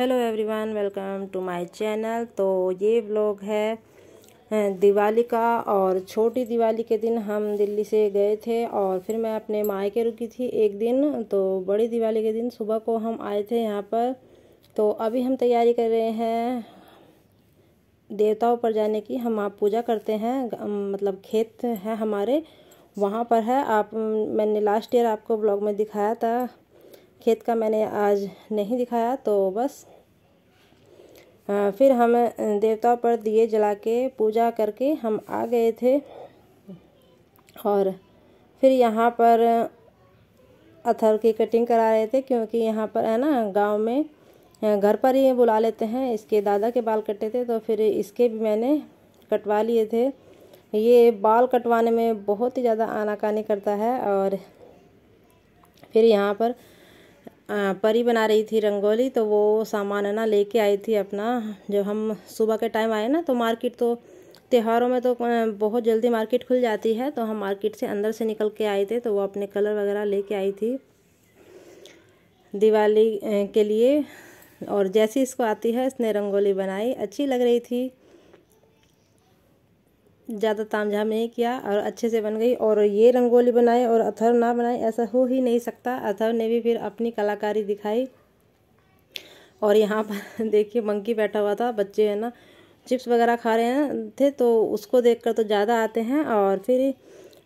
Hello everyone, welcome to my channel. तो ये vlog है दिवाली का। और छोटी दिवाली के दिन हम दिल्ली से गए थे और फिर मैं अपने मायके रुकी थी एक दिन। तो बड़ी दिवाली के दिन सुबह को हम आए थे यहाँ पर। तो अभी हम तैयारी कर रहे हैं देवताओं पर जाने की। हम आप पूजा करते हैं, मतलब खेत है हमारे वहाँ पर है। मैंने लास्ट ईयर आपको ब्लॉग में दिखाया था खेत का, मैंने आज नहीं दिखाया। तो बस फिर हम देवताओं पर दिए जला के पूजा करके हम आ गए थे। और फिर यहाँ पर अथर्व की कटिंग करा रहे थे, क्योंकि यहाँ पर है ना गांव में घर पर ही बुला लेते हैं। इसके दादा के बाल कटे थे तो फिर इसके भी मैंने कटवा लिए थे। ये बाल कटवाने में बहुत ही ज़्यादा आनाकानी करता है। और फिर यहाँ पर परी बना रही थी रंगोली, तो वो सामान है ना लेके आई थी अपना। जब हम सुबह के टाइम आए ना तो मार्केट, तो त्योहारों में तो बहुत जल्दी मार्केट खुल जाती है, तो हम मार्केट से अंदर से निकल के आए थे। तो वो अपने कलर वगैरह लेके आई थी दिवाली के लिए। और जैसी इसको आती है इसने रंगोली बनाई, अच्छी लग रही थी, ज़्यादा तामझाम नहीं किया और अच्छे से बन गई। और ये रंगोली बनाए और अथर्व ना बनाए, ऐसा हो ही नहीं सकता। अथर्व ने भी फिर अपनी कलाकारी दिखाई। और यहाँ पर देखिए मंकी बैठा हुआ था, बच्चे है ना चिप्स वगैरह खा रहे हैं थे, तो उसको देखकर तो ज़्यादा आते हैं। और फिर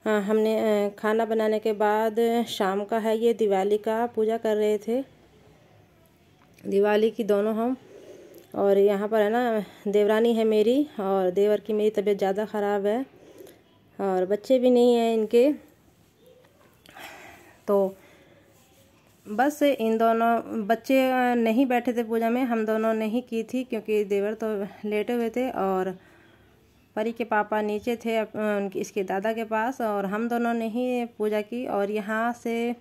हमने खाना बनाने के बाद शाम का है ये दिवाली का, पूजा कर रहे थे दिवाली की दोनों हम। और यहाँ पर है ना देवरानी है मेरी और देवर की मेरी तबीयत ज़्यादा ख़राब है और बच्चे भी नहीं हैं इनके। तो बस इन दोनों बच्चे नहीं बैठे थे पूजा में, हम दोनों ने ही की थी, क्योंकि देवर तो लेटे हुए थे और परी के पापा नीचे थे इसके दादा के पास, और हम दोनों ने ही पूजा की। और यहाँ से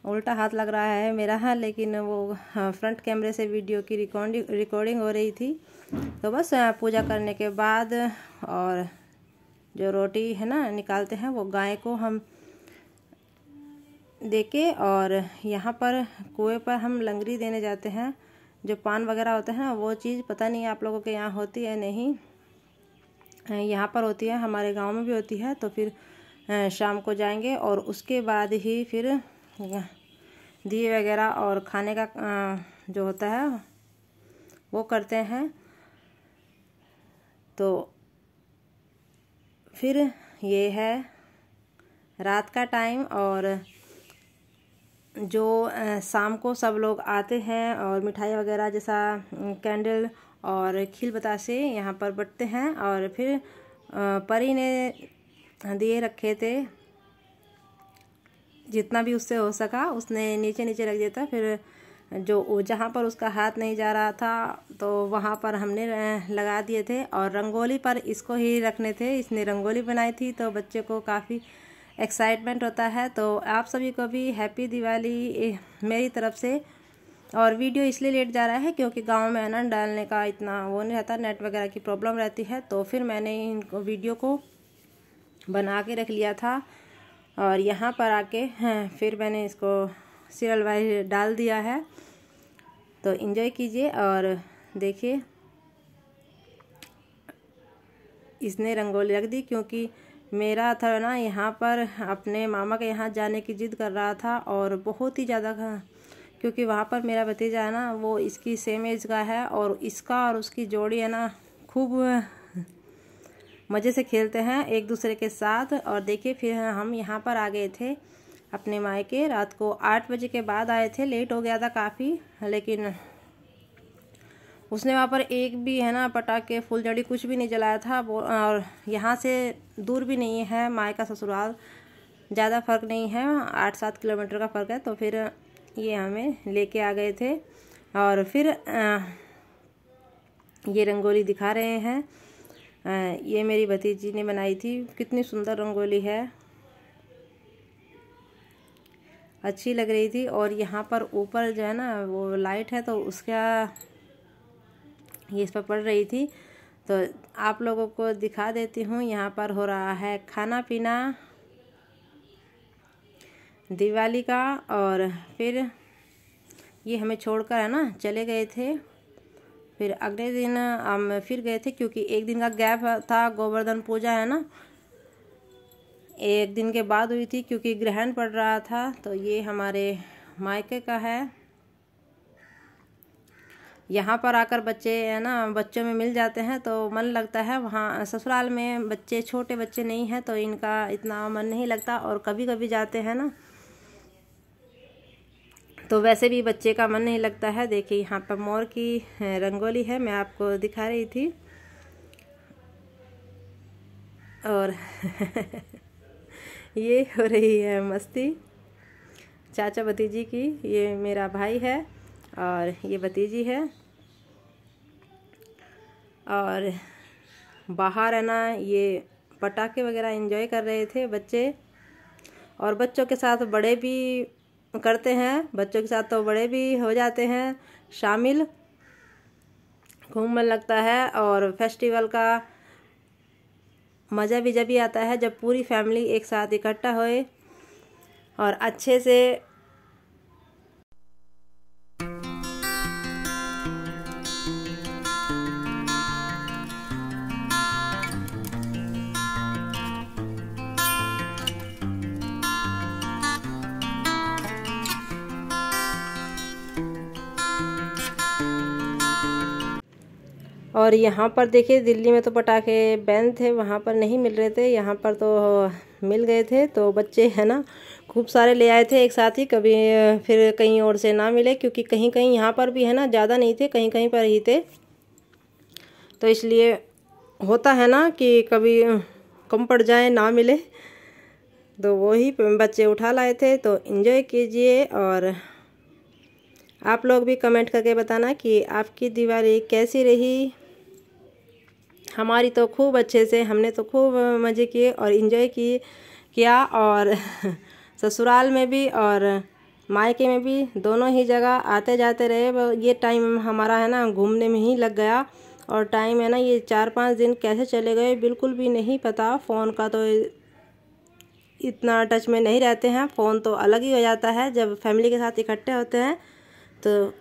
उल्टा हाथ लग रहा है मेरा, हाँ, लेकिन वो फ्रंट कैमरे से वीडियो की रिकॉर्डिंग हो रही थी। तो बस पूजा करने के बाद और जो रोटी है ना निकालते हैं वो गाय को हम देके, और यहाँ पर कुएं पर हम लंगरी देने जाते हैं। जो पान वगैरह होता है ना, वो चीज़ पता नहीं आप लोगों के यहाँ होती है नहीं, यहाँ पर होती है, हमारे गांव में भी होती है। तो फिर शाम को जाएंगे और उसके बाद ही फिर दिए वगैरह और खाने का जो होता है वो करते हैं। तो फिर ये है रात का टाइम, और जो शाम को सब लोग आते हैं और मिठाई वगैरह जैसा कैंडल और खिल बतासे यहाँ पर बंटते हैं। और फिर परी ने दिए रखे थे, जितना भी उससे हो सका उसने नीचे नीचे रख दिया था। फिर जो जहाँ पर उसका हाथ नहीं जा रहा था तो वहाँ पर हमने लगा दिए थे। और रंगोली पर इसको ही रखने थे, इसने रंगोली बनाई थी, तो बच्चे को काफ़ी एक्साइटमेंट होता है। तो आप सभी को भी हैप्पी दिवाली मेरी तरफ से। और वीडियो इसलिए लेट जा रहा है क्योंकि गांव में है ना डालने का इतना वो नहीं रहता, नेट वगैरह की प्रॉब्लम रहती है। तो फिर मैंने इनको वीडियो को बना के रख लिया था और यहाँ पर आके फिर मैंने इसको सीरियल वाइज डाल दिया है। तो एंजॉय कीजिए और देखिए इसने रंगोली रख दी, क्योंकि मेरा था ना यहाँ पर अपने मामा के यहाँ जाने की जिद कर रहा था। और बहुत ही ज़्यादा, क्योंकि वहाँ पर मेरा भतीजा है ना वो इसकी सेम एज का है, और इसका और उसकी जोड़ी है ना खूब मज़े से खेलते हैं एक दूसरे के साथ। और देखिए फिर हम यहाँ पर आ गए थे अपने मायके, रात को 8 बजे के बाद आए थे, लेट हो गया था काफ़ी। लेकिन उसने वहाँ पर एक भी है ना पटाखे फुलझड़ी कुछ भी नहीं जलाया था। और यहाँ से दूर भी नहीं है मायका ससुराल, ज़्यादा फ़र्क नहीं है, 8-7 किलोमीटर का फ़र्क है। तो फिर ये हमें लेके आ गए थे और फिर ये रंगोली दिखा रहे हैं। ये मेरी भतीजी ने बनाई थी, कितनी सुंदर रंगोली है, अच्छी लग रही थी। और यहाँ पर ऊपर जो है ना वो लाइट है, तो उसका ये इस पर पड़ रही थी। तो आप लोगों को दिखा देती हूँ। यहाँ पर हो रहा है खाना पीना दिवाली का। और फिर ये हमें छोड़कर है ना चले गए थे फिर अगले दिन हम फिर गए थे, क्योंकि एक दिन का गैप था, गोवर्धन पूजा है ना, एक दिन के बाद हुई थी क्योंकि ग्रहण पड़ रहा था। तो ये हमारे मायके का है। यहाँ पर आकर बच्चे है ना, बच्चों में मिल जाते हैं तो मन लगता है। वहाँ ससुराल में बच्चे, छोटे बच्चे नहीं हैं तो इनका इतना मन नहीं लगता, और कभी कभी जाते हैं ना तो वैसे भी बच्चे का मन नहीं लगता है। देखिए यहाँ पर मोर की रंगोली है, मैं आपको दिखा रही थी। और ये हो रही है मस्ती चाचा भतीजी की। ये मेरा भाई है और ये भतीजी है। और बाहर है ना, ये पटाखे वगैरह एंजॉय कर रहे थे बच्चे, और बच्चों के साथ बड़े भी करते हैं, बच्चों के साथ तो बड़े भी हो जाते हैं शामिल। खूब मन लगता है, और फेस्टिवल का मज़ा भी जब भी आता है जब पूरी फैमिली एक साथ इकट्ठा होए और अच्छे से। और यहाँ पर देखिए, दिल्ली में तो पटाखे बैन थे, वहाँ पर नहीं मिल रहे थे, यहाँ पर तो मिल गए थे। तो बच्चे है ना खूब सारे ले आए थे एक साथ ही, कभी फिर कहीं और से ना मिले, क्योंकि कहीं कहीं यहाँ पर भी है ना ज़्यादा नहीं थे, कहीं कहीं पर ही थे। तो इसलिए होता है ना कि कभी कम पड़ जाए, ना मिले, तो वही बच्चे उठा लाए थे। तो एंजॉय कीजिए, और आप लोग भी कमेंट करके बताना कि आपकी दिवाली कैसी रही। हमारी तो खूब अच्छे से, हमने तो खूब मज़े किए और इन्जॉय किया। और ससुराल में भी और मायके में भी, दोनों ही जगह आते जाते रहे। ये टाइम हमारा है ना घूमने में ही लग गया, और टाइम है ना ये 4-5 दिन कैसे चले गए बिल्कुल भी नहीं पता। फ़ोन का तो इतना टच में नहीं रहते हैं, फ़ोन तो अलग ही हो जाता है जब फैमिली के साथ इकट्ठे होते हैं। तो